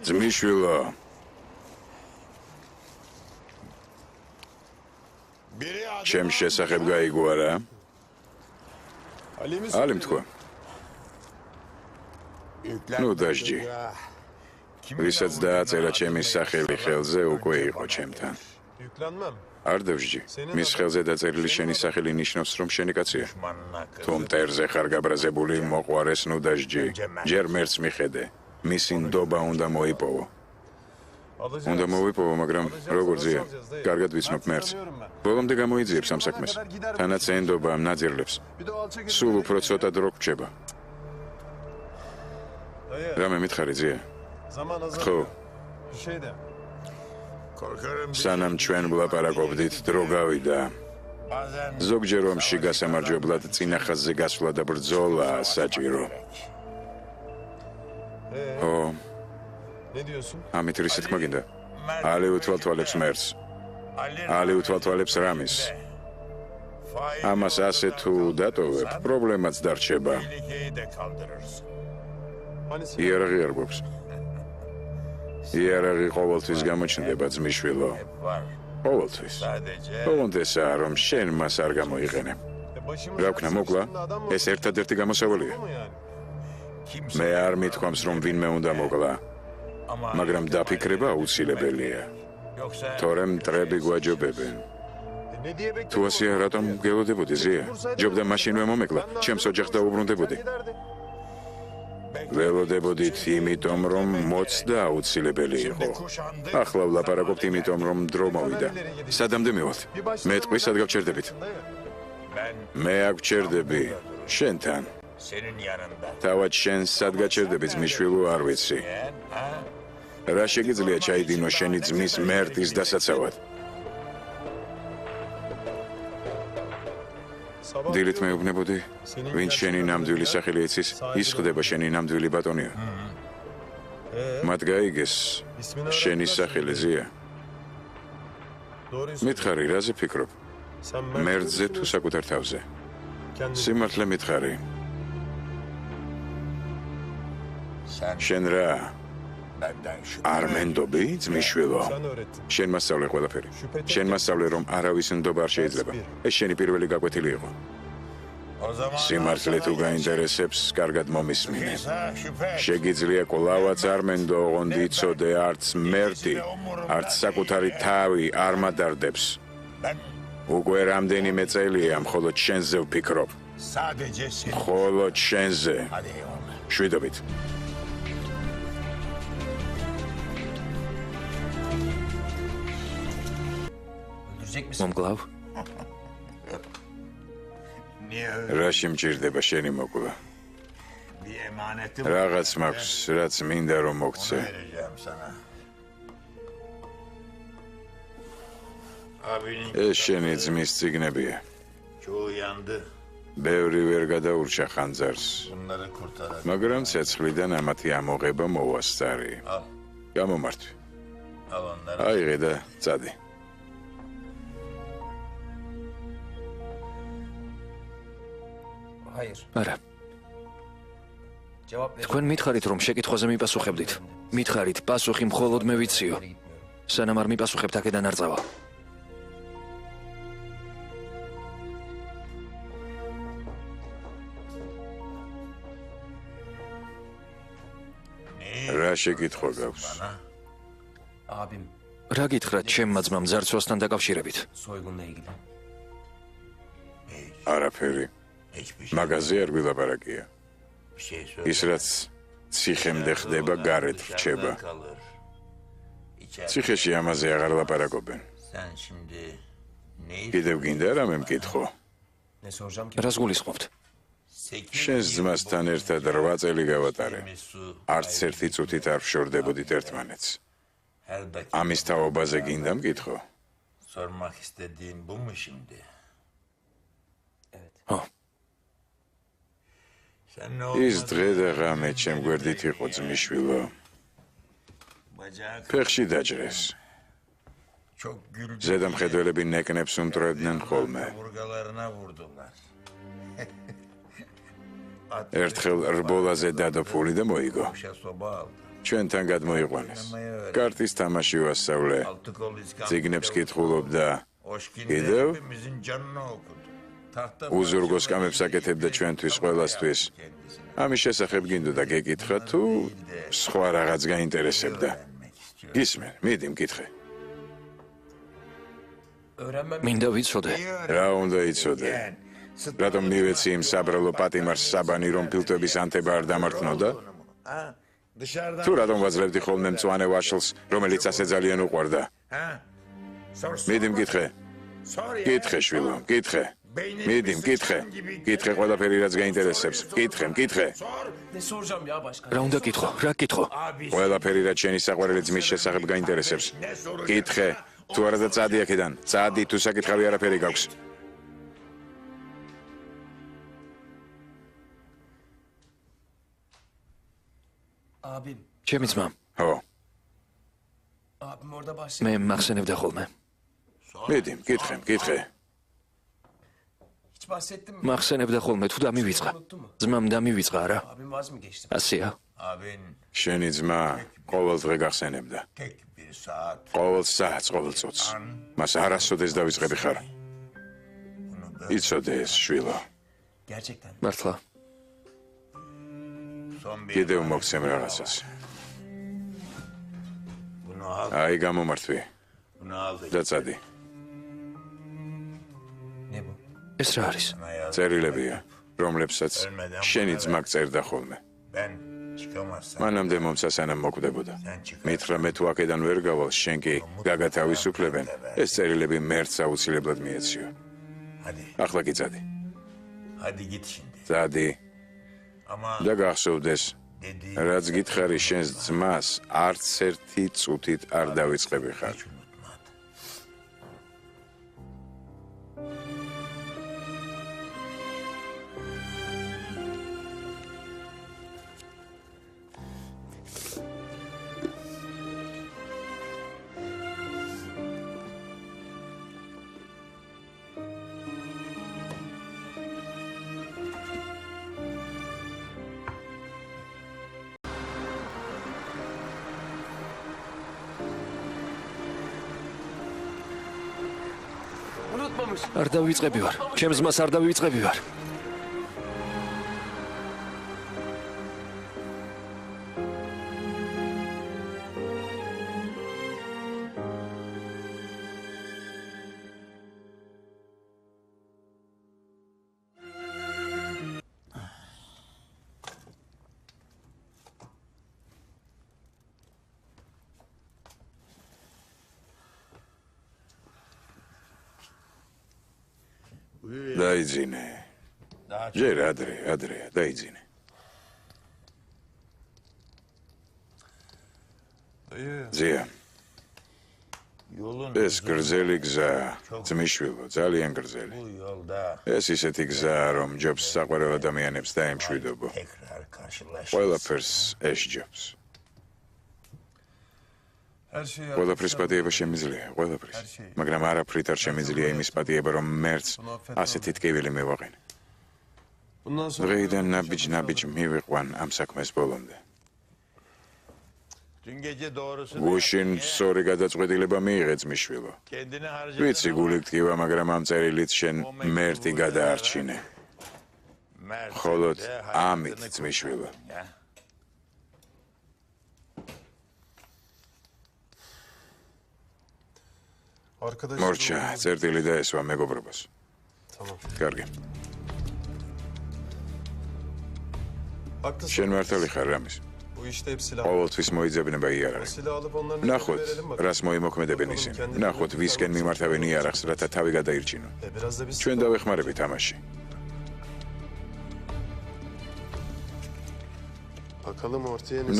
ძმისშვილო ჩემს შესახებ გაიგო არა? ალიმ თქვა. ნუ დაждი. ვისაც დააწერა ჩემი სახელი ხელზე უკვე იყო ჩემთან. არ დავждი. მის ხელზე დაწერილი შენი სახელი ნიშნავს რომ შენი კაცია. თუ მტერზე ხარ გაბრაზებული მოყვარეს ნუ დაждი. ჯერ მერც მიხედე. მისი ნდობა უნდა მოიპოვო. უნდა მოვიპოვო, მაგრამ როგორ ზია? კარგად ვიცნობ მერც. ბოლომდე გამოიძიებს ამ საქმეს. თანაც ენდობა ნაძირლებს. სულ უფრო ცოტა დრო გრჩება. რამე მითხარი ზია? ხო. სანამ ჩვენ ვლაპარაკობდით, დრო გავიდა. ზოგჯერ ომში გასამარჯვებლად წინა ხაზზე გასვლა და ბრძოლა საჭირო. ო ამით რისი თქმა გინდა? ალი უთვალთვალებს მერს. ალი უთვალთვალებს რამის. ამას ასე თუ დატოვებ, პრობლემაც დარჩება. იარაღი არ გვაქვს. იარაღი ყოველთვის გამოჩნდება ძმისშვილო. ყოველთვის. ყოველდღესაა რომ შენ მას არ გამოიყენებ. რა ვქნა მოკლა? ეს ერთადერთი გამოსავალია. მე არ მithქვამს რომ ვინმე უნდა მოკლა. მაგრამ დაფიქრება აუცილებელია. თორემ მტრები გვაჯობებენ. თუ ასეა რატომ გელოდებოდი ზია? ჯობდა მაშინვე მომეკლა, ჩემს ოჯახს დაუბრუნდებოდი. ველოდებოდით იმიტომ რომ მოცდა აუცილებელი იყო. ახლა ვლაპარაკობთ იმიტომ რომ დრო მოვიდა. სადამდე მივალთ? მე ტყვი სად გავჩერდებით? მე აქ ვჩერდები შენთან. თავად შენ სად გაჩერდები ძმისშვილო არ ვიცი. რა შეგიძლია ჩაიდინო შენი ძმის მერტის დასაცავად? დილით მეუბნებოდი, ვინც შენი ნამდვილი სახელი იცის, ის ხდება შენი ნამდვილი ბატონია. მათ გაიგეს შენი სახელი ზია. მითხარი, რაზე ფიქრობ? მერტზე თუ საკუთარ თავზე? სიმართლე მითხარი. შენ რა? არ მენდობი, ძმისშვილო? შენ მასწავლე ყველაფერი. შენ მასწავლე რომ არავის ნდობა არ შეიძლება. ეს შენი პირველი გაკვეთილი იყო. სიმართლე თუ გაინტერესებს, კარგად მომისმინე. შეგიძლია კვლავაც არ მენდო, ოღონდ იცოდე, არც მერტი, არც საკუთარი თავი არ მადარდებს. უკვე რამდენიმე წელია მხოლოდ შენზე ვფიქრობ. მხოლოდ შენზე. შვიდობით. მომკლავ? რა შემჭირდება შენი მოკლა? რაღაც მაქვს, რაც მინდა რომ მოგცე. ეს შენი ძმის წიგნებია. ბევრი ვერ გადაურჩა ხანძარს, მაგრამ ცეცხლიდან ამათი ამოღება მოვასწარი. გამომართვი. აიღე და წადი. არა. თქვენ მითხარით რომ შეკითხვაზე მიპასუხებდით. მითხარით პასუხი მხოლოდ მე ვიციო. სანამ არ მიპასუხებთ აქედან არ წავა. რა შეკითხვა გაქვს? რა გითხრათ ჩემმა ძმამ ძარცვასთან დაკავშირებით? არაფერი. მაგაზე არ გვილაპარაკია. ის რაც ციხემდე ხდება, გარეთ რჩება. ციხეში ამაზე აღარ ლაპარაკობენ. კიდევ გინდა რამე მკითხო? რას გულისხმობთ? შენს ძმასთან ერთად 8 წელი გავატარე. არც ერთი წუთით არ ვშორდებოდით ერთმანეთს. ამის თაობაზე გინდა მკითხო? ხო. ის დღე და ღამე ჩემ გვერდით იყო ძმისშვილო. ფეხში დაჭრეს. ზედამხედველები ნეკნებს უმტვრევდნენ ხოლმე. ერთხელ რბოლაზე დადოფული და მოიგო. ჩვენთან გადმოიყვანეს. კარტის თამაში ვასწავლე. წიგნებს კითხულობდა. კიდევ? უზურგო სკამებს აკეთებდა ჩვენთვის ყველასთვის. ამის შესახებ გინდოდა გეკითხა თუ სხვა რაღაც გაინტერესებდა. გისმენ, მიდი მკითხე. მინდა ვიცოდე. რა უნდა იცოდე? რატომ მივეცი იმ საბრალო პატიმარს საბანი რომ ფილტვების ანთება არ დამარცხნოდა? თუ რატომ ვაძლევდი ხოლმე მწვანე ვაშლს, რომელიც ასე ძალიან უყვარდა? მიდი მკითხე. კითხე შვილო, კითხე. მიდი მკითხე. კითხე ყველაფერი რაც გაინტერესებს. კითხე, მკითხე. რა უნდა კითხო? რა კითხო? ყველაფერი რაც შენი საყვარელი ძმის შესახებ გაინტერესებს. კითხე. თუ არა და წადი აქედან. წადი, თუ საკითხავი არაფერი გაქვს. ჩემი ძმა. ხო. მე მახსენებდა ხოლმე. მიდი, მკითხე, მკითხე. მახსენებდა ხოლმე თუ დამივიწყა. ძმამ დამივიწყა არა? ასეა. შენი ძმა ყოველ დღე გახსენებდა. ყოველ საათს, ყოველ წუთს. მას არასოდეს დავიწყები ხარ. იცოდე ეს შვილო. მართლა. კიდევ მოგცემ რაღაცას. აი გამომართვი. და წადი. ეს რა არის? წერილებია, რომლებსაც შენი ძმა წერდა ხოლმე. მანამდე მომცა სანამ მოკვდებოდა. მითხრა მე თუ აქედან ვერ გავალ, შენ კი გაგათავისუფლებენ. ეს წერილები მერც აუცილებლად მიეციო. ახლა კი წადი. წადი. და გახსოვდეს, რაც გითხარი შენს ძმას, არც ერთი წუთით არ დავიწყები ხარ. არ დავიწყები ვარ. ჩემს ძმას არ დავიწყები ვარ. დაიძინე. ჯერ ადრეა, დაიძინე. ზია. ეს გრძელი გზა, ძმისშვილო, ძალიან გრძელი. ეს ისეთი გზა, რომ ჯობს საყვარელ ადამიანებს დაემშვიდობო. ყველაფერს ესჯობს. ყველაფრის პატიება შემიძლია, ყველაფრის. მაგრამ არაფრით არ შემიძლია იმის პატიება, რომ მერც ასეთი ტკივილი მივაყენე. დღეიდან ნაბიჯ მივიყვან ამ საქმეს ბოლომდე. გუშინ სწორი გადაწყვეტილება მიიღე ძმისშვილო. ვიცი გული გტკივა, მაგრამ ამ წერილით შენ მერტი გადაარჩინე. მხოლოდ ამით ძმისშვილო. მორჩა, წერტილი დაესვა მეგობრობას. კარგი. შენ მართალი ხარ რამის. ყოველთვის მოიძებნება იარაღი. ნახოთ, რას მოიმოქმედებენ ისინი. ნახოთ, ვისკენ მიმართავენ იარაღს, რათა თავი გადაირჩინონ. ჩვენ დავეხმარებით ამაში.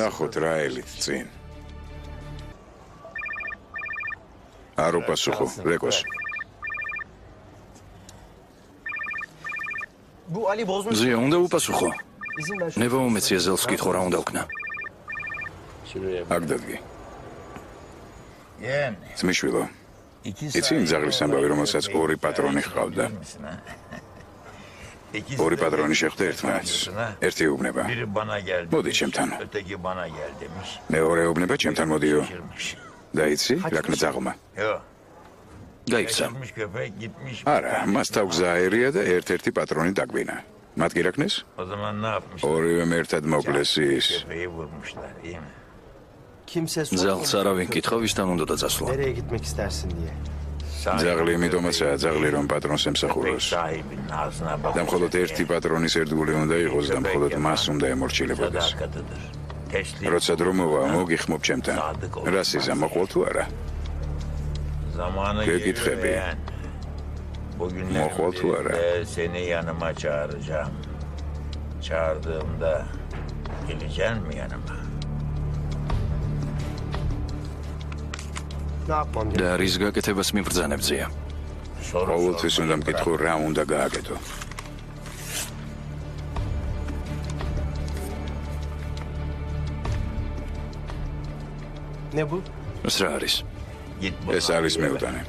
ნახოთ რა ელით წინ. არ უპასუხო, რეკოს. ზია, უნდა უპასუხო. ნება უმეცია ზელს ვკითხო რა უნდა ვქნა. აქ დადგე. ძმისშვილო, იცი იმ ძაღლის ამბავი, რომელსაც ორი პატრონი ჰყავდა? ორი პატრონი შეხვდა ერთმანეთს. ერთი უბნება. მოდი ჩემთან. მეორე უბნება ჩემთან მოდიო. და იცი, რა ქნა ძაღლმა? გაიქცა. არა, მას თავგზა აერია და ერთ-ერთი პატრონი დაგვინა. მათ კი რა ქნეს? ორივემ ერთად მოკლეს ის. ძაღლს არავინ კითხა, ვისთან უნდა დაწასვლა. Nereye gitmek istersin diye. ძაღლი იმიტომაცაა ძაღლი რომ პატრონს ემსახუროს. და მხოლოდ ერთი პატრონის ერთგული უნდა იყოს და მხოლოდ მას უნდა ემორჩილებოდეს. როცა დრომოვა, მოგიხმობ ჩემთან. რა სიზა მოყოლ თუ არა? გეკითხები. მოყოლ თუ არა? Seni yanıma çağıracağım. Çağırdığımda geleceksin mi yanıma? Ne yapmam და რის გაკეთებას მიბრძანებზია. ყოველთვის უნდა მკითხო რა უნდა გააკეთო. Ne bu? ეს რა არის? Git ეს არის მეუტანე.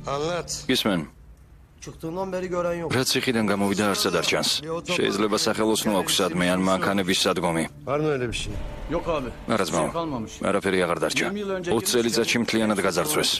Anlat. გისმენ, Çıktığından beri gören yok. რაც ციხიდან გამოვიდა არც არ ჩანს. შეიძლება სახელოსნო აქვს სადმე ან მანქანების სადგომი. Var mı öyle bir şey? Yok abi. არა ძმაო, kalmamış. არაფერი აღარ დარჩა. 20 წელიწადში მთლიანად გაძარცვეს.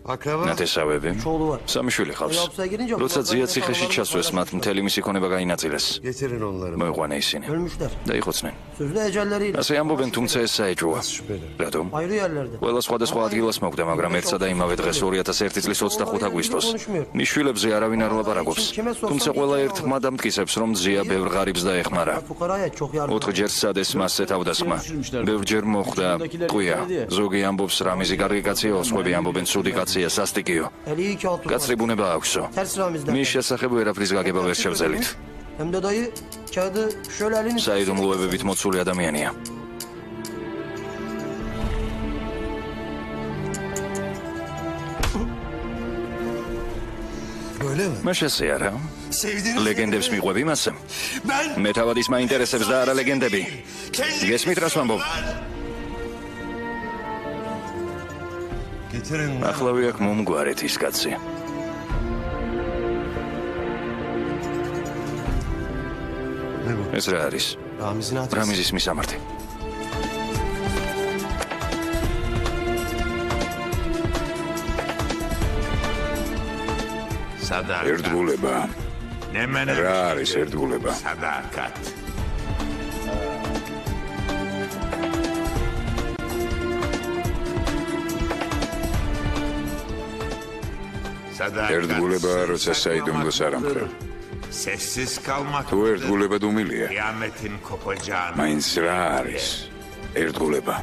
Akraba? ნათესავები, Çoğulu var. სამი შვილი ხავს. Hapse girince როცა kulaklarına ძია ციხეში sağlam ჩასვეს, მათ მთელი მისი ქონება გაინაწილეს. Getirin onları. მოიყვანა ისინი Ölmüşler. და იხოცნენ. Sözde ecelleriyle. ასე ამბობენ, თუმცა ეს საეჭვოა. Şüpheli. რატომ? Ayrı yerlerde. ყველა სხვადასხვა ადგილას მოგდა, მაგრამ ერთსა და იმავე დღეს 2001 წლის 25 აგვისტოს. ნიშვილებზე არავინ არ ლაპარაკობს. თუმცა ყველა ერთმა დამტკიცებს, რომ ძია ბევრ ღარიბს დაეხმარა. Fukaraya çok yardım. 4 ჯერ სადეს მასზე თავდასხმა. ბევრჯერ მოხდა. ყვია. ზოგი ამბობს რამიზი კარგი კაცია, სხვები ამბობენ ცუდი კაცია, სასტიკიო. Eli iyi ki altı var. კაცრი ბუნება აქვსო. Ters ramizden. მის შესახებ ვერაფრის გაგება ვერ შევძელით. Hem de dayı kağıdı şöyle elini... საიდუმლოებებით მოცული ადამიანია. Öyle mi? მას ესე არა? Sevdiğiniz ლეგენდებს მიყვები მასე? ben მე თავად ის მაინტერესებს და არა ლეგენდები. გესმით რას ვამბობ? getirin. ახლავე აქ მომგვარეთ ის კაცი. Ne bu? ეს რა არის? Ramiz'in adresi. რამიზის მისამართი. Sadakat. ერთგულება. Ne mene რა არის ერთგულება? Sadakat. ერთგულება, როცა საიდუმლოს არ ამხევ. Sessiz kalmak. თუ ერთგულება დუმილია, Kıyametin kopacağını. მაინც რა არის ერთგულება?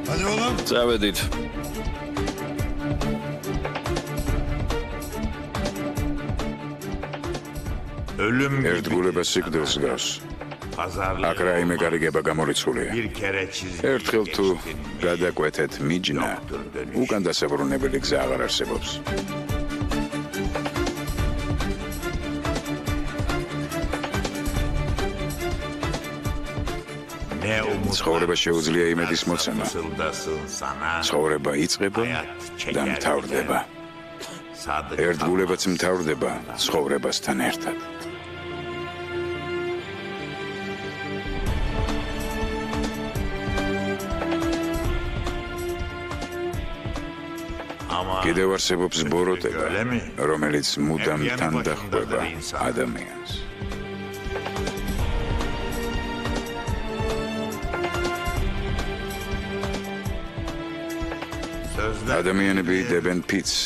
Hadi oğlum. წავედით. Ölüm ერთგულება სიკვდილს გავს. pazarlığı. აქ რაიმე გარიგება გამორიცხულია. Bir kere çizgi. ერთხელ თუ გადაკვეთეთ მიჯნა, უკან დასაბრუნებელი გზა აღარ არსებობს. Ne umut. ცხოვრება შეუძლია იმედის მოცემა. Fısıldasın sana. ცხოვრება იწყება და მთავრდება. ერთგულებაც მთავრდება ცხოვრებასთან ერთად. კიდევ არსებობს ბოროტება, რომელიც მუდამ თან დახვდება ადამიანს. ადამიანები დებენ ფიცს,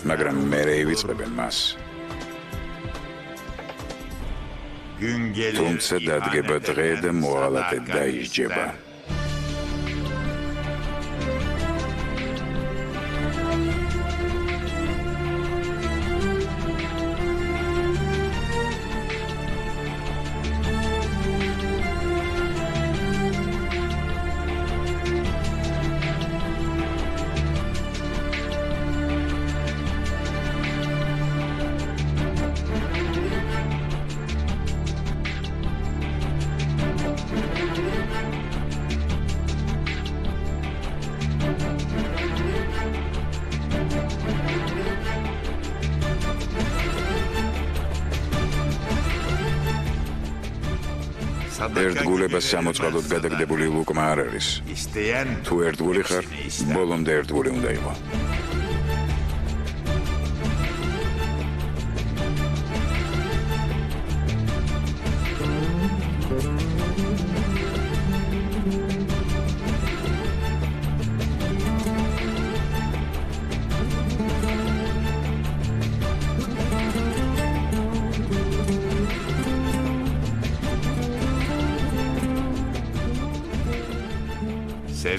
მაგრამ მერე ივიწყებენ მას. თუმცა დადგება დღე და მოღალატე დაისჯება. ერთგულებას სამოწყალოდ გადაგდებული ლუკმა არ არის. İsteyen თუ ერთგული ხარ, ბოლომდე ერთგული უნდა იყო.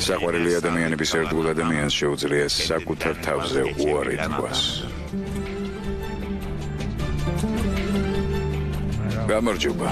საყვარელი ადამიანების ერთგულ ადამიანს შეუძლია საკუთარ თავზე უარი თქვას. გამარჯობა.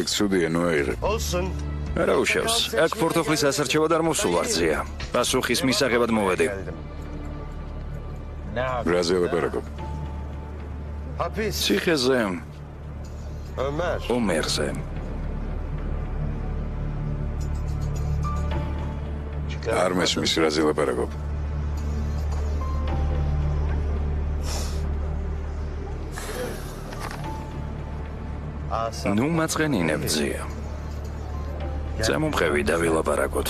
იქ ცუდია ნუაიღე. Olsun. არა უშავს. აქ პორტოფლის ასარჩევად არ მოსულვარძია. პასუხის მისაღებად მოვედი. რაზე ლაპარაკობ? Hapis. ციხეზე, Ömer. ომერზე. არ მესმის რაზე ლაპარაკობ. ნუ მაწყენინებძია. წამომყევი და ვილაპარაკოთ.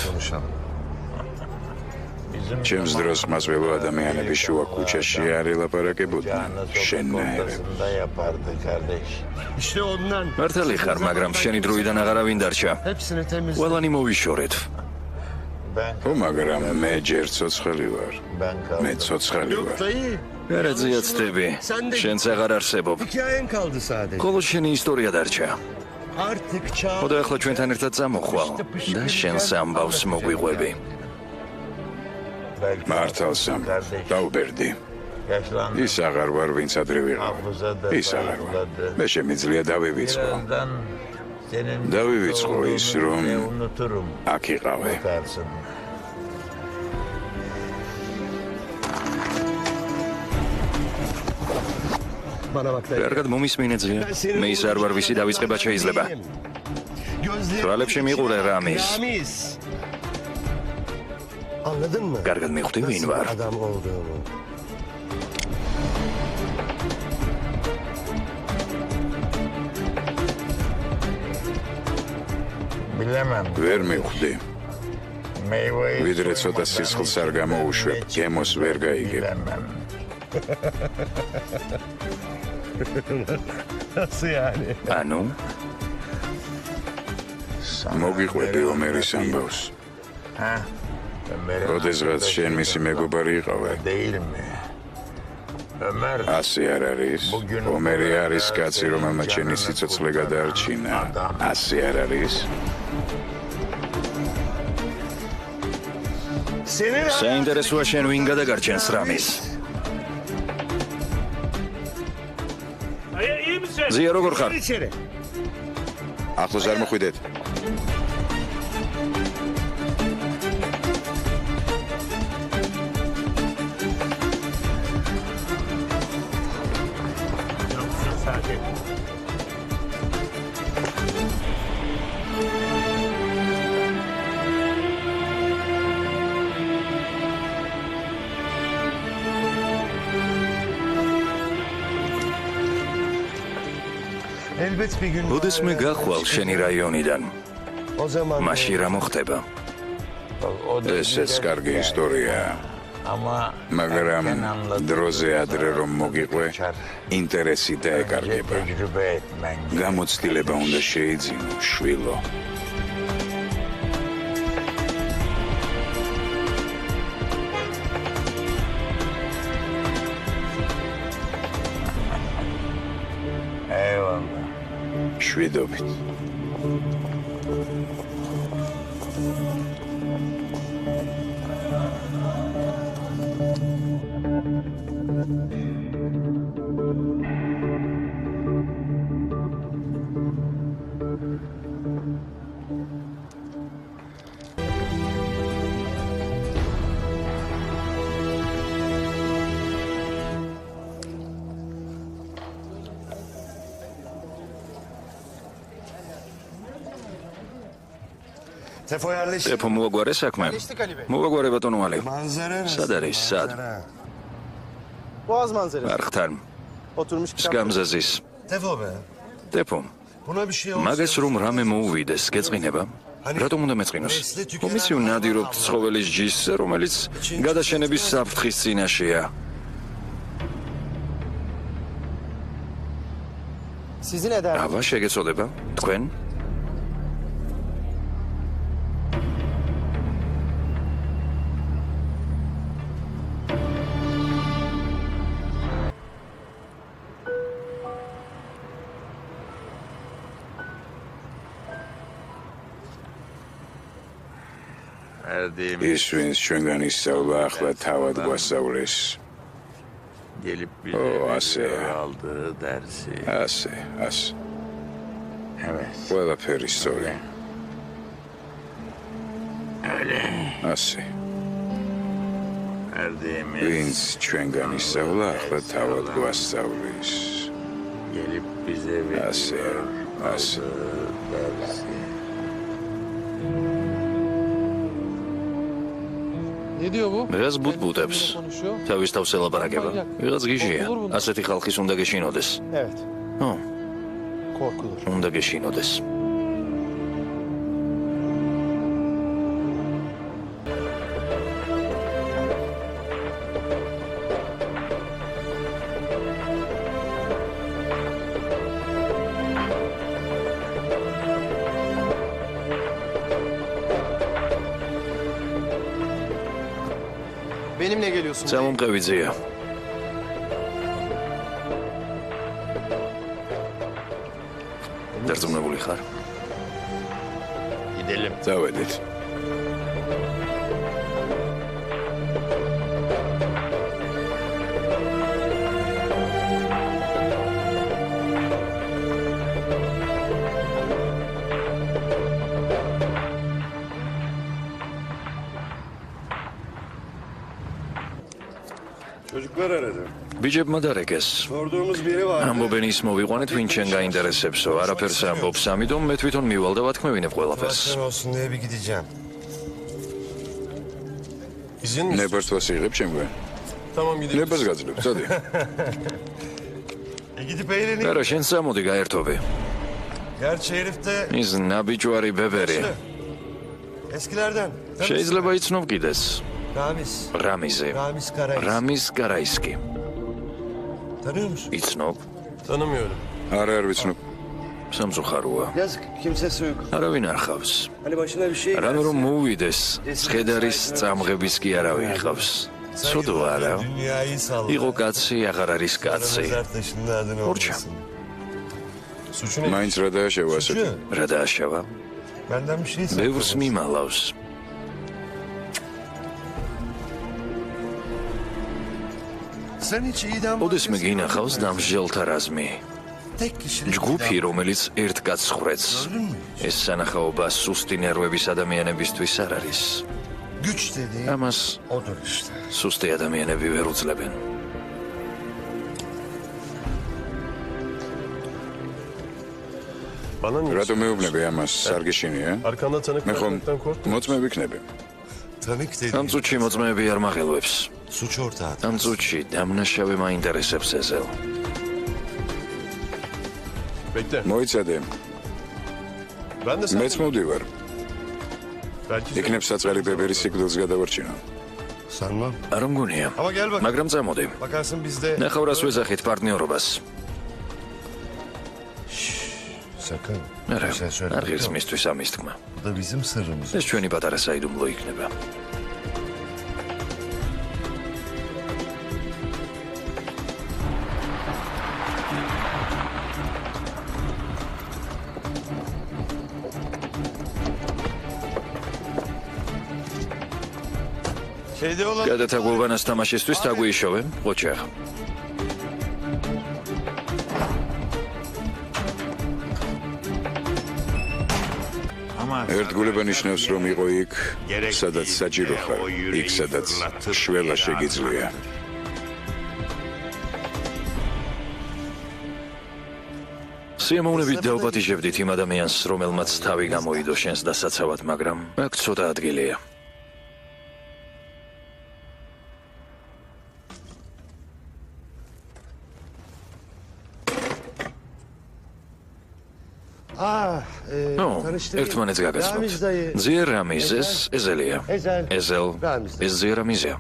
ჩემს დროს მასველო ადამიანების შუა ქუჩაში არ ელაპარაკებოდნენ. შენნაირები. İşte ondan. მართალი ხარ, მაგრამ შენი დროიდან აღარავინ დარჩა. Hepsini temizle. ყველანი მოვიშორეთ. ო, მაგრამ მე ჯერ ცოცხალი ვარ. მე ცოცხალი Yok ვარ. dayı. არა ძიაცდები. შენც აღარ არსებობ. Hikayen kaldı sadece. ხოლო შენი ისტორია დარჩა. Artık çağ. ხოდა ახლა ჩვენთან ერთად წამოხვალ და შენს ამბავს მოგვიყვები. მართალსამ, დაუბერდი. ის აღარ ვარ, ვინც ადრე ვიყავ. ის აღარ ვარ. მე შემიძლია დავივიწყო. დავივიწყო ის, რომ აქ იყავე. Bana bak dayı. კარგად მომისმინეძია. მე ის არ ვარ, ვისი დავიწყება შეიძლება. Gözlerim. თვალებში მიყურე რამის. Ramiz. Anladın mı? კარგად მიხვდი ვინ ვარ. Adam olduğumu. ვერ მივხვდი. ვიდრე ცოტა სისხლს არ გამოუშვებ, გემოს ვერ გაიგებ. Nasıl yani? ანუ, მოგიყვები ომერის ამბავს. როდესღაც შენ მისი მეგობარი იყავე. ასე არ არის. ომერი არის კაცი, რომელმაც შენი სიცოცხლე გადაარჩინა. ასე არ არის. Senin საინტერესოა შენ ვინ გადაგარჩენს რამის. ზია როგორ ხარ? içeri. ახლოს არ მოხვიდეთ. Elbet bir gün. ოდესმე გახვალ შენი რაიონიდან. O zaman. მაშინ რა მოხდება? ესეც კარგი ისტორიაა. მაგრამ დროზე ადრე რომ მოგიყვე, ინტერესი დაეკარგება. გამოცდილება უნდა შეიძინო, შვილო. შვიდობით. Tefo yerleşti. ეფო მოაგვარე საქმე. მოაგვარე ბატონო ალი. Manzara nasıl? Sad არის, sad. Manzara. Boğaz manzarası. არხთან. Oturmuş kitap. სკამზაზის. Tefo be. ეფო. Buna bir şey olsa. მაგას რომ რამე მოუვიდეს, გეწყინება? რატომ უნდა მეწყინოს? კომისიო ნადირობთ ცხოველის ჯისზე, რომელიც გადაშენების საფრთხის წინაშეა. Sizi ne der? აბა შეგეწოდება? თქვენ? ის ვინც ჩვენგან ისწავლა ახლა თავად გვასწავლეს. Gelip Ase. aldığı dersi. ასე. Evet. ყველაფერი სწორი. ასე. Verdiğimiz ვინც ჩვენგან ისწავლა ახლა თავად გვასწავლის. gelip bize Ase. veriyor Ase. aldığı dersi. Ne diyor bu? დღეს ბუტბუტებს. Konuşuyor. თავის თავს ელაპარაკება. ვიღაც გიჟია. ასეთი ხალხის უნდა გეშინოდეს. Evet. ო, Korkulur. უნდა გეშინოდეს. Benimle geliyorsun. წამომყევიძეა. დარწმუნებული ხარ? Gidelim. დავედით. Çocuklar aradı. ბიჭებმა დარეკეს. Sorduğumuz biri var. ამბობენ ის მოვიყვანეთ, ვინ ჩვენ გაინტერესებსო. არაფერს ამბობს, ამიტომ მე თვითონ მივალ და ვათქმევინებ ყველაფერს. Sen olsun diye bir gideceğim. İzin mi? ნებართვას იღებ ჩემგან. Tamam gidelim. ნებას გაძლევ, წადი. Gidip eğleneyim. არა, შენ სამოდი გაერთობი. Gerçi herif de ის ნაბიჯვარი ბებერი. eskilerden. შეიძლება იცნობ კიდეს. Ramiz. რამიზე. Ramiz Karayis. რამის კარაისკი. Tanıyor musun? იცნობ? Tanımıyorum. არა არ ვიცნობ. სამწუხაროა. Yazık kimsesi yok. არავინ არ ხავს. Hani başına bir şey რამე რომ მოუვიდეს, ცხედარის წამღების კი არავინ ხავს. ცოდო არა. Dünyayı salla. იყო კაცი, აღარ არის კაცი. Mezar taşında adını Orça. olmasın. Suçu ne? მაინც რა დააშავა ასეთი. Suçu. რა დააშავა? Benden bir şey ბევრს saklamasın. მიმალავს. Sen hiç iyiden ოდესმე გინახავს დამსჯელთა რაზმი. tek kişilik ჯგუფი, რომელიც ერთ კაცს ხრեց. ეს სანახაობა სუსტი ნერვების ადამიანებისთვის არ არის. güç dediği ამას odur işte. სუსტი ადამიანები ვერ უძლებენ. Bana niye? რატომ მეუბნები ამას? არ გეშინია? Arkanda tanık მე ხომ vermekten korktun. მოწმე ვიქნები. Tanık dediği ამ წუთში მოწმეები არ მაღელვებს. suç ortağı. ამ წუთში დამნაშავე მაინტერესებს ეზელ. Bekle. მოიცადე, Ben de sen. მეც მოვდივარ. Belki sen. იქნებ საწყალი ბებერის სიკვდილს გადავარჩინო. Sanmam. არ მგონია. Ama gel bak. მაგრამ წამოდი. Bakarsın bizde. ნახავრას ვეძახით პარტნიორობას. Sakın. არა, Sen söyle. არ ღირს მისთვის ამის თქმა. Bu da bizim sırrımız. ეს ჩვენი პატარა საიდუმლო იქნება. Şeyde olan გადათა გულვანას თამაშისთვის დაგვიშოვე, ყოჩა. Ama ერთგულება ნიშნავს, რომ იყო იქ, სადაც საჭირო ხარ, იქ, სადაც შველა შეგიძლია. სიამოვნებით დავპატიჟებდით იმ ადამიანს, რომელმაც თავი გამოიდო შენს დასაცავად, მაგრამ აქ ცოტა ადგილია. ერთმანეთს გაგაცნობთ. ძიერ რამიზეს ეზელია. ეზელ ეს ძიერ რამიზეა.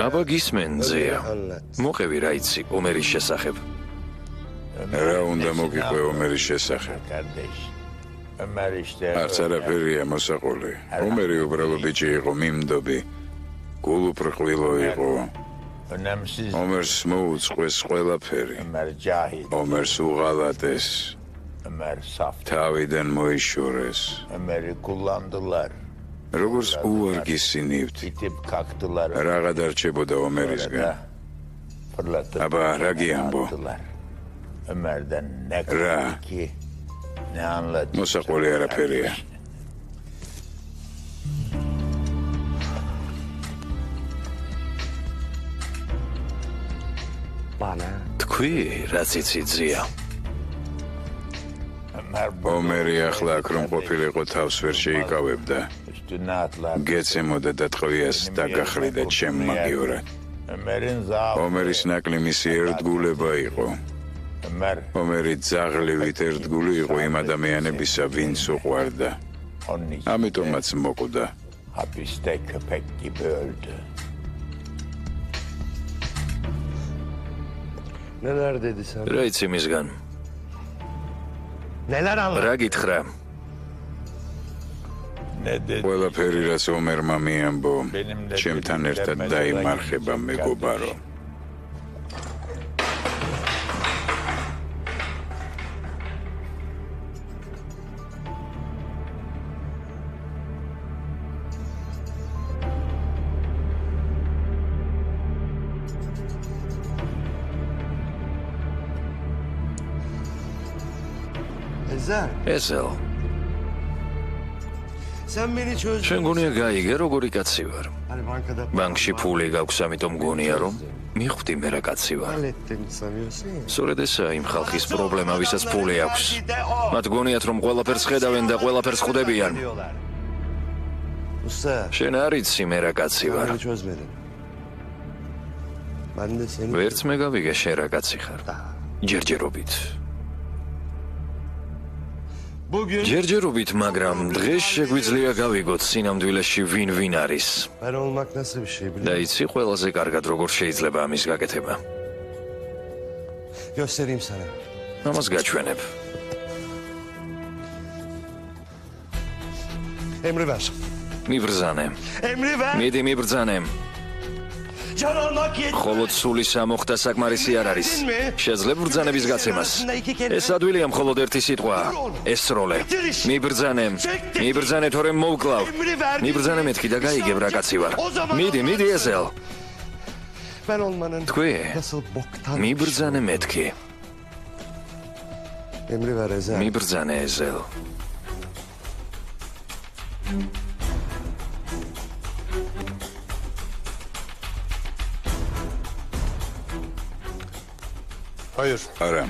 აბა გისმენ ძია. მოყევი რა იცი ომერის შესახებ. რა უნდა მოგიყვე ომერის შესახებ? არც არაფერია მოსაყოლი. ომერი უბრალო ბიჭი იყო, მიმდობი. გულუბრყვილო იყო. ომერს მოუწყვეს ყველაფერი. ომერს უღალატეს. თავიდან მოიშორეს. როგორც უარგისინივთ. რაღა დარჩებოდა ომერისგან. აბა რა გიამბო? რა? მოსაყოლი არაფერია. თქვი რაც იცი ძია. ომერი ახლა აქ რომ ყოფილიყო თავს ვერ შეიკავებდა. გეცემოდა და ტყვიას დაგახრიდა ჩემ მაგიორად. ომერის ნაკლი მისი ერთგულება იყო. ომერი ძაღლივით ერთგული იყო იმ ადამიანებისა, ვინც უყვარდა. ამიტომაც მოკვდა. რა იცი მისგან? რა გითხრა? ყველაფერი რაც ომერმა მიამბო, ჩემთან ერთად დაიმარხება მეგობარო. ეზელ. შენ გონია გაიგე როგორი კაცი ვარ. ბანკში ფული გაქვს, ამიტომ გონია რომ მიხვდი მე რა კაცი ვარ. სწორედ ესაა იმ ხალხის პრობლემა, ვისაც ფული აქვს. მათ გონიათ რომ ყველაფერს ხედავენ და ყველაფერს ხვდებიან. შენ არ იცი მე რა კაცი ვარ. ვერც მე გავიგე შენ რა კაცი ხარ. ჯერჯერობით. ჯერჯერობით, მაგრამ დღეს შეგვიძლია გავიგოთ სინამდვილეში ვინ არის. და იცი ყველაზე კარგად როგორ შეიძლება ამის გაკეთება. ამას გაჩვენებ. მიბრძანე. მიდი მიბრძანე. ხოლო სულის ამოხდა საკმარისი არ არის. შეძლებ ბრძანების გაცემას. ეს ადვილია მხოლოდ ერთი სიტყვა. ესროლე. მიბრძანე. მიბრძანე თორემ მოვკლავ. მიბრძანე მეთქი და გაიგებ რა კაცი ვარ. მიდი ეზელ. თქვი. მიბრძანე მეთქი. მიბრძანე ეზელ. Hayır. არა.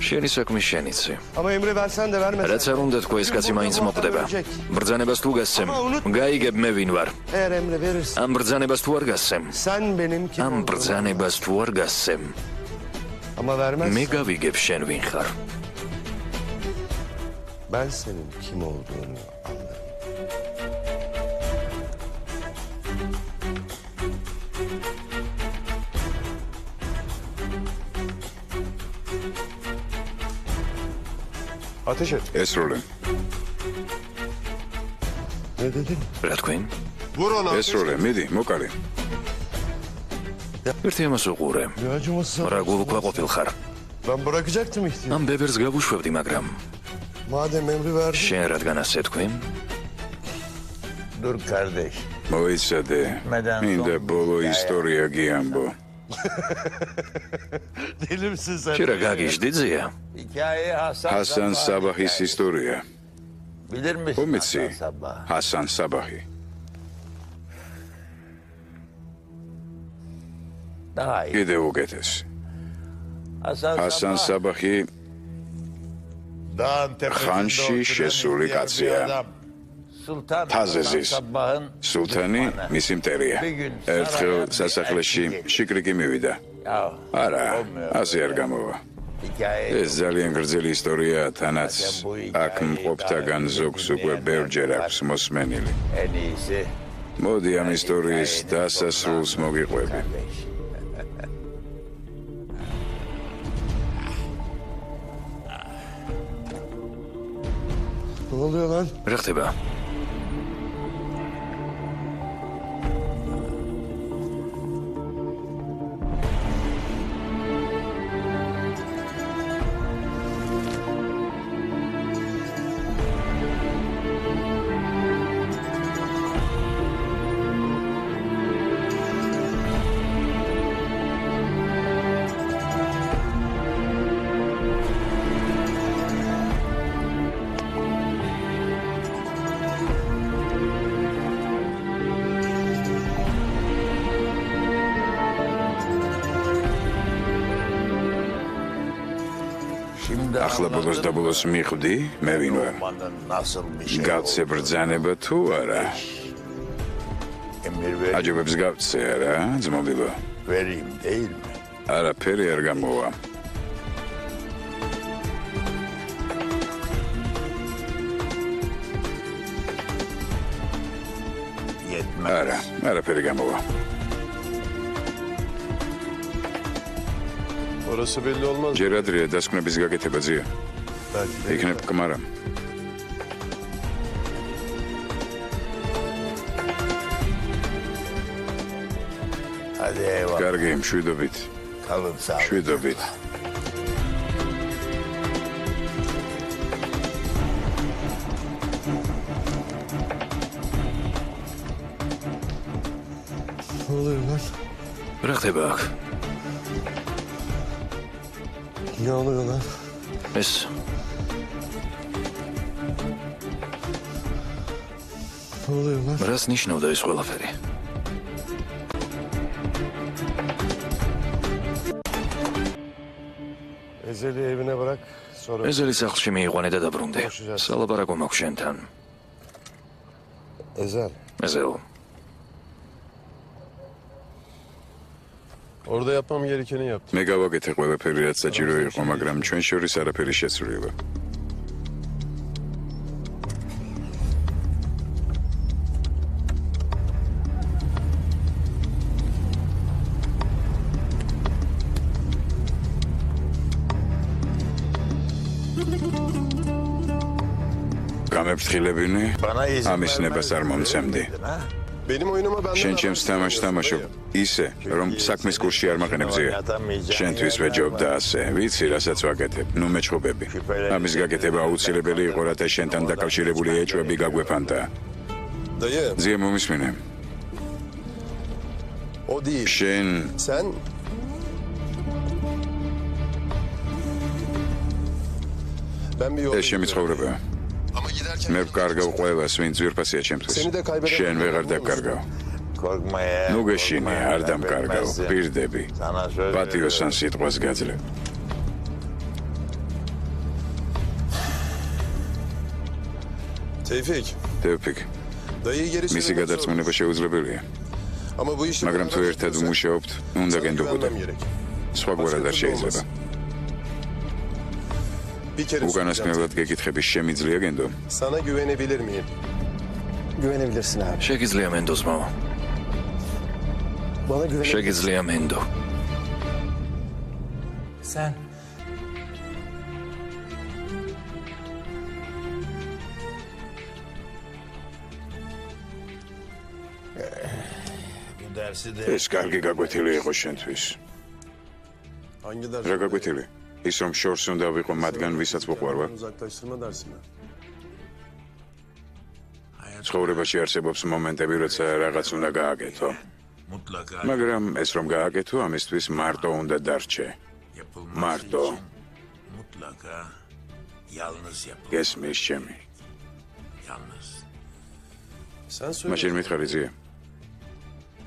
შენი საქმე შენიცი. რაც არ უნდა თქვა ეს კაცი მაინც მოკვდება. ბრძანებას თუ გასცემ, გაიგებ მე ვინ ვარ. ამ ბრძანებას თუ არ გასცემ. ამ ბრძანებას თუ არ გასცემ. მე გავიგებ შენ ვინ ხარ. Ben senin kim olduğunu anlarım. Ateş et. ესროლე. Ne dedin? რა თქვენ? Vur ona. ესროლე, მიდი, მოკალი. ერთი ამას უყურე. Ne acımasız. რა გულუქვაყოფილ ხარ. Ben bırakacaktım ihtiyar. ამ ბებერს გავუშვებდი, მაგრამ Madem emri verdin. შენ რადგან ასე თქვი? Dur kardeş. მოიცადე. მინდა ბოლო ისტორია გიამბო. Deli misin sen? შენ რა გაგიჟდი ძია? Hikaye Hasan ჰასან საბაჰის ისტორია. Bilir misin უმიცი Hasan Sabah? ჰასან საბაჰი. Daha iyi. კიდევ უკეთესი. ჰასან Sabah, საბაჰი dağın tepesinde ხანში oturan შესული ihtiyar bir კაცია. adam. Sultan თაზეზის Hasan Sabah'ın სულთანი düşmanı. მისი მტერია. ერთხელ სასახლეში შიკრიკი მივიდა. Ya, არა, olmuyor ასე არ böyle. გამოვა. Hikaye ეს ძალიან გრძელი ისტორია, თანაც აქ მყოფთაგან ზოგს უკვე ბევრჯერ აქვს მოსმენილი. en iyisi მოდი ამ ისტორიის დასასრულს მოგიყვები. kardeş. Ne oluyor lan? რა ხდება? Şimdi ახლა ბოლოს და ბოლოს მიხვდი, მე ვინ ვარ? Romanın nasıl bir şey გავცე ბრძანება თუ არა? emir ver, აჯობებს გავცე არა, ძმობილო? vereyim değil mi? არაფერი არ გამოვა. Yetmez. არა, არაფერი გამოვა. Orası belli olmaz. ჯერ ადრეა დასკვნების გაკეთება ძია. Belki de. იქნებ კმარა. Hadi eyvallah. კარგი, მშვიდობით. Kalın sağ olun. მშვიდობით. Ne oluyor lan? რა ხდება აქ? Ne oluyor lan? ეს Ne oluyor lan? რას ნიშნავდა ეს ყველაფერი? Ezeli evine bırak. Sonra ეზელი სახლში მიიყვანე და დაბრუნდი. სალაპარაკო მაქვს შენთან. Ezel. ეზელ, Orada yapmam gerekeni yaptım. მე გავაკეთე ყველაფერი, რაც საჭირო იყო, მაგრამ ჩვენ შორის არაფერი შეცვლილა. გამეფრთხილებინი, Bana izin ამის ნებას არ მომცემდი. ha? Benim oyunuma benden შენ ჩემს თამაშს თამაშობ ისე, რომ საქმის კურსში არ მაყენებზია. შენთვის ვეჯობდა ასე, ვიცი, რასაც ვაკეთებ, ნუ მეჩხუბები. ამის გაკეთება აუცილებელი იყო, რათა შენთან დაკავშირებული ეჭვები გაგვეფანტა. Dayı, ძია მომისმინე, o değil. შენ Sen ben bir yol. ეს ჩემი ცხოვრებაა. Ama giderken მე ვკარგავ ყველას, ვინც ძვირფასია ჩემთვის. შენ ვეღარ დაგკარგავ. Korkma ya. ნუ გეშინი, korkma, არ ben დამკარგავ, vermezdim. პირდები. Sana söz პატიოს ან veriyorum. სიტყვას გაძლევ. Tevfik, დევფიქ, dayıyı geri მისი çevirmek zor. გადაწმუნება შეუძლებელია, Ama bu işi მაგრამ თუ beraber ერთად yapıyorsak, ვმუშაობთ, უნდა sana გენდობოდე. güvenmem gerek. სხვა გვარად არ შეიძლება. Bir kere soracağım. უკანასკნელად გეკითხები, შემიძლია გენდო? Sana güvenebilir miyim? Güvenebilirsin abi. შეგიძლია მენდო ზმაო. Bana güvenebilirsin. შეგიძლია მენდო. Sen. Bu dersi de ეს კარგი გაკვეთილი იყო შენთვის. Hangi ders? რა გაკვეთილი? ის რომ შორს უნდა ვიყო მათგან, ვისაც ვუყვარვარ. Uzaklaştırma dersi mi? ცხოვრებაში არსებობს მომენტები, როცა რაღაც უნდა გააკეთო. mutlaka მაგრამ ეს რომ გააკეთო, ამისთვის მარტო უნდა დარჩე. yapılması Marto. için mutlaka yalnız yapılır. გესმის ჩემი. Yalnız. Sen söyle. მაშინ მითხარი ზია,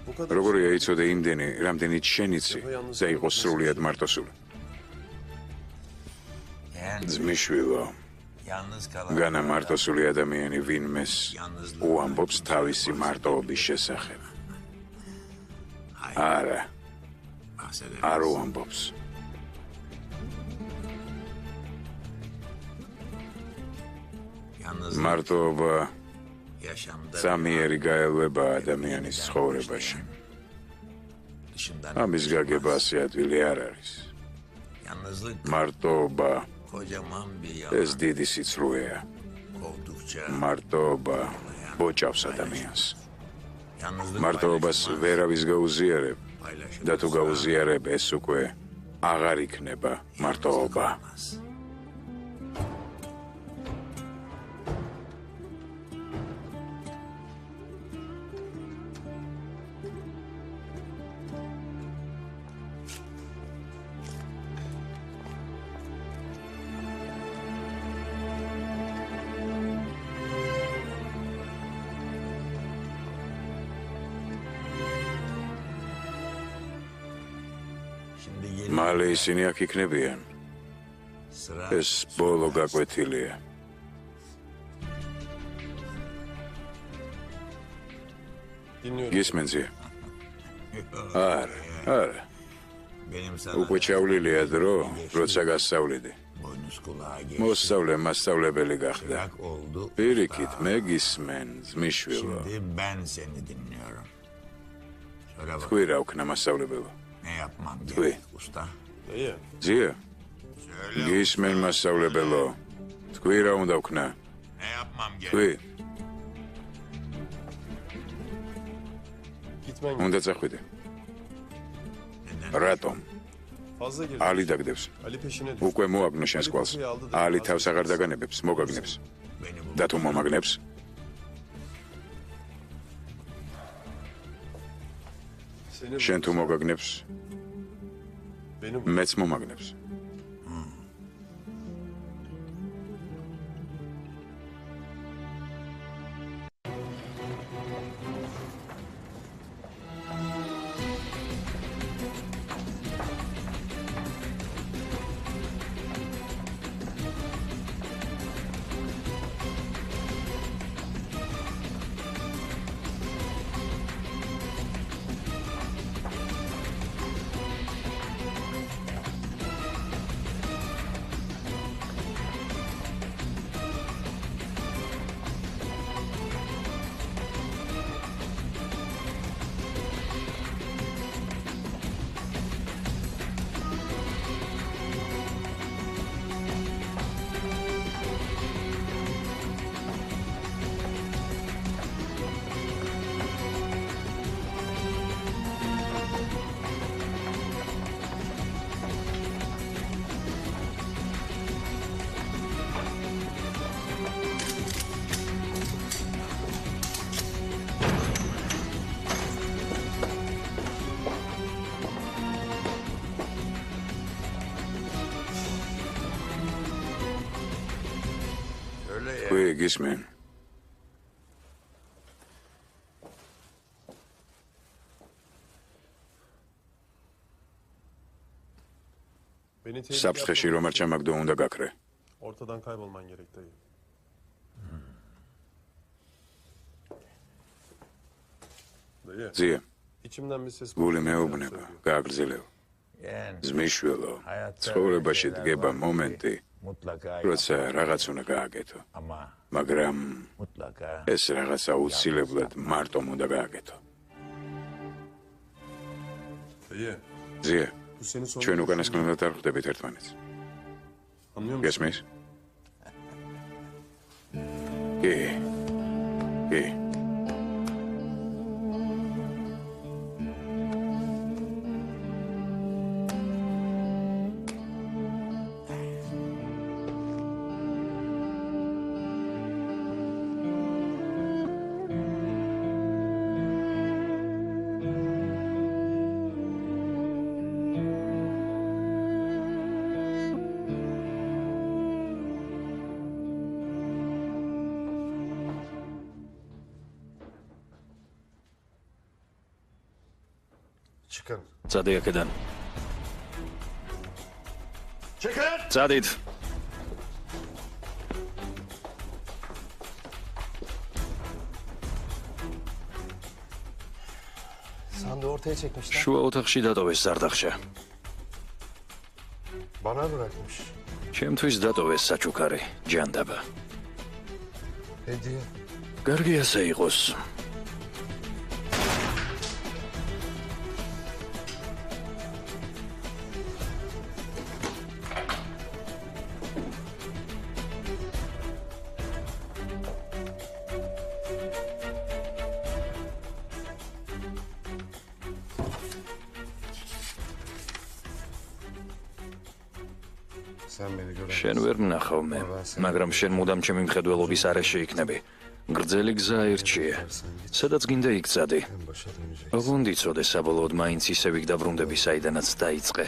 Bu kadar. როგორია იცოდე იმდენი, რამდენიც შენ იცი და იყოს სრულიად მარტოსული. Yani ძმისშვილო, yalnız kalan განა მარტოსული ადამიანი ვინმეს უამბობს თავისი მარტოობის შესახებ. არა, bahseder. არ უამბობს. Yalnız მარტოობა yaşamda სამიერი გაელვება ადამიანის ცხოვრებაში. dışından ამის გაგება ასე ადვილი არ არის. yalnızlık მარტოობა kocaman bir ეს yalan დიდი სიცრუეა. kovdukça მარტოობა ბოჭავს ადამიანს. yalnızlık მარტოობას ვერავის გაუზიარებ paylaşılmaz. და თუ გაუზიარებ ეს უკვე აღარ იქნება მარტოობა. Olmaz. Şimdi yeni მალე ისინი აქ იქნებიან. sıra ეს ბოლო გაკვეთილია. Dinliyorum. გისმენძია? არა. benim sana უკვე ჩავლილია დრო, როცა გასწავლიდი. boynuz kulağa geçti. მოსწავლე მასწავლებელი გახდა. Bırak oldu. პირიქით, მე გისმენ, ძმისშვილო. Şimdi ben seni dinliyorum. Söyle bak თქვი რა ვქნა მასწავლებელო? ne yapmam Tabii. gerek usta? İyi. ძია? Söyle გისმენ მასწავლებელო. თქვი რა უნდა ვქნა? ne yapmam gerek? თქვი, Gitmen gerek. უნდა წახვიდე. Neden? რატომ? Fazla girdi. ალი დაგდებს. Ali peşine düştü. უკვე მოაგნო შენს კვალს. ალი თავს აღარ დაგანებებს, მოგაგნებს. Beni bu და თუ მომაგნებს, Seni შენ თუ მოგაგნებს, beni მეც მომაგნებს. söyle ya. თქვი გისმენ? beni tehdit საფრთხეში რომ არ ჩამაგდო უნდა გაქრე. Ortadan kaybolman gerek dayı. Dayı, ძია, içimden bir ses გული var. მეუბნება, გააგრძელებ. Yani ძმისშვილო, hayatta ცხოვრებაში şeyler დგება var ki მომენტი, mutlaka როცა რაღაც უნდა გააკეთო, ama მაგრამ mutlaka ეს რაღაც აუცილებლად მარტომ უნდა გააკეთო. Dayı, ძია, bu seni sonra... ჩვენ უკანასკნელად არ ხვდებით ერთმანეთს. Anlıyor musun? გესმის? კი. კი. Çıkın. წადი აქედან. Çıkın! წადით. Sandığı ortaya çekmişler. შუა ოთახში დატოვეს ზარდახშა. Bana bırakmış. ჩემთვის დატოვეს საჩუქარი, ჯანდაბა. Hediye. კარგი ასე იყოს. Sen beni göremezsin. შენ ვერ მნახავ მე, მაგრამ შენ მუდამ ჩემი მხედველობის არეში იქნები. გრძელი გზა აირჩიე. სადაც გინდა იქ წადი. En başa döneceksin. ოღონდ იცოდე საბოლოოდ მაინც ისევ იქ დაბრუნდები, საიდანაც დაიწყე.